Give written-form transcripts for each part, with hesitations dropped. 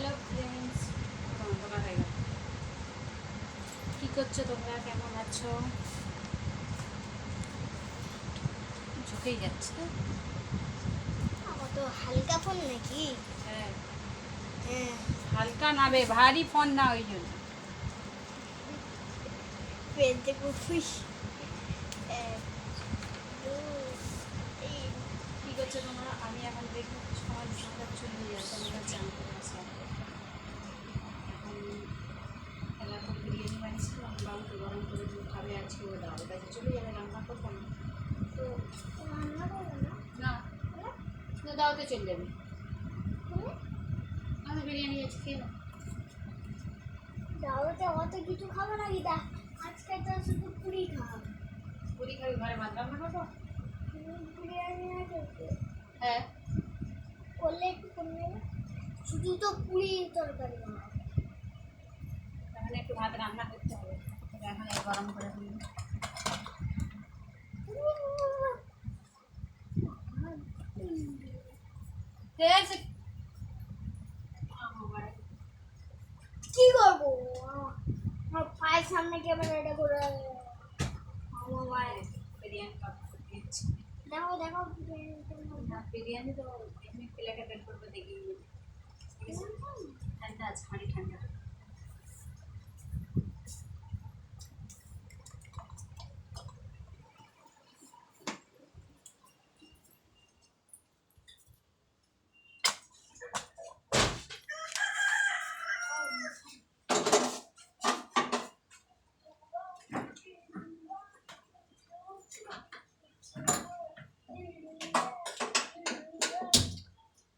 Hello friends, অন্ধকার হয়ে গেল। কী করছো তোমরা? কেমন আছো? ঝুঁকেই যাচ্ছে। আমার তো হালকা ফোন নাকি? হ্যাঁ, হ্যাঁ, হালকা না বে, ভারী ফোন না, ওই জন্য। পেট দেখো খুশ। এক, দুই, তিন। কী করছো তোমরা? আমি এখন দেখবো সময় সন্ধ্যা চলে যাচ্ছে, আমরা চান করে আসলাম। এখন খেলা করে বিরিয়ানি বানিয়েছিলাম, বাবুকে গরম করে দিয়ে খাবে, আজকে ও দাও কাছে চলে যাবে, রান্না করবো না। তো রান্না করবো না? না, হ্যাঁ? তো দাওতে চলে যাবে। হ্যাঁ? আমি বিরিয়ানি আজকে খেয়ে নাও। দাওয়াতে অত কিছু খাবো নাকি? আজকে তো শুধু পুরি খাবো। পুরি খাবি? ঘরে ভাত রান্না করবো? বিরিয়ানি আছে তো? হ্যাঁ। করলে একটু করে নেবে। শুধু তো পুরি তরকারি বানাবো। তাহলে একটু ভাত রান্না করতে হবে, এখন এই গরম করে দিই। কি করবো? আমার পায়ের সামনে ক্যামেরাটা করে আমার মায়ের। বিরিয়ানি দিচ্ছি। দেখো দেখো বিরিয়ানি তো এমনি প্লেটে বের করবো, দেখি ঠান্ডা আছে, হাঁড়ি ঠান্ডা।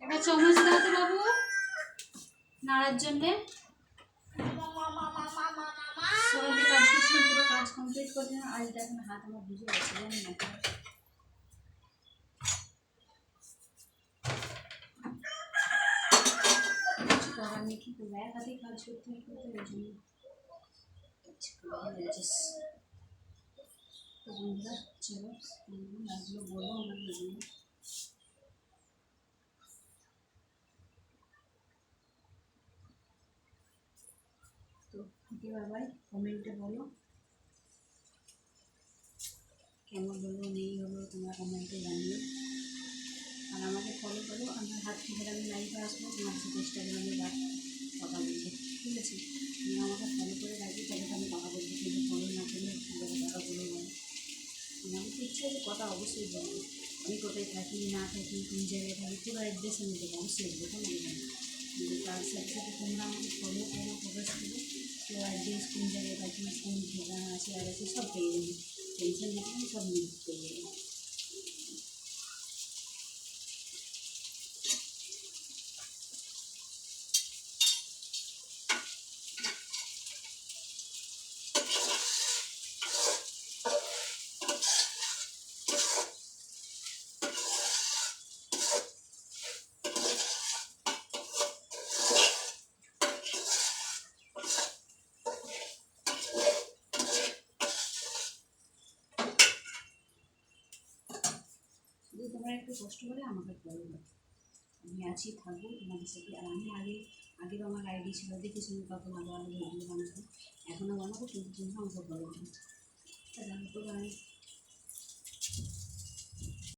একটা চামচ দাও তো বাবু, নাড়ার জন্যে। সবাই কাজ করছিলাম, পুরো কাজ কমপ্লিট করতে না, আজ দেখুন হাত আমার ভিজে গেছে, জানি না। কিছু করার নেই, কি করবো, এক হাতেই কাজ করতে করতে ওই জন্য কিছু করার নেই। তো বন্ধুরা চলো, লাগলো বলো আমার জন্য। তো ওকে বাবাই, কমেন্টে বলো কেমন হলো, নেই হলো, তোমরা কমেন্টে জানিও। আর আমাকে ফলো করো, আমার হাত থেকে আমি লাইভে আসবো তোমার সাথে ইনস্টাগ্রামে বা কথা বলবো, ঠিক আছে? তুমি আমাকে ফলো করে রাখবে, তবে তো আমি কথা বলবো, কিন্তু ফলো না করলে কীভাবে কথা বলে বলো? আমার তো ইচ্ছা আছে কথা অবশ্যই বলবো, আমি কোথায় থাকি না থাকি, কোন জায়গায় থাকি, পুরো অ্যাড্রেস আমি দেবো, অবশ্যই দেবো, কোনো না। কিন্তু তার সাথে সাথে তোমরা আমাকে ফলো করো, প্রকাশ করো, তো অ্যাড্রেস কোন জায়গায় থাকি, কোন ঠিকানা আছে আর আছে সব পেয়ে যাবে, টেনশন নিতে সব পেয়ে যাবে। যদি তোমরা একটু কষ্ট করে আমাকে ফলো করো, আমি আছি, থাকবো তোমাদের সাথে। আর আমি আগেও আমার আইডি ছিল, দেখে শুনে কত ভালো ভালো ভিডিও বানাতাম, এখনও বানাবো, কিন্তু তোমরা আমাকে ফলো করো, তা জানো তো আমি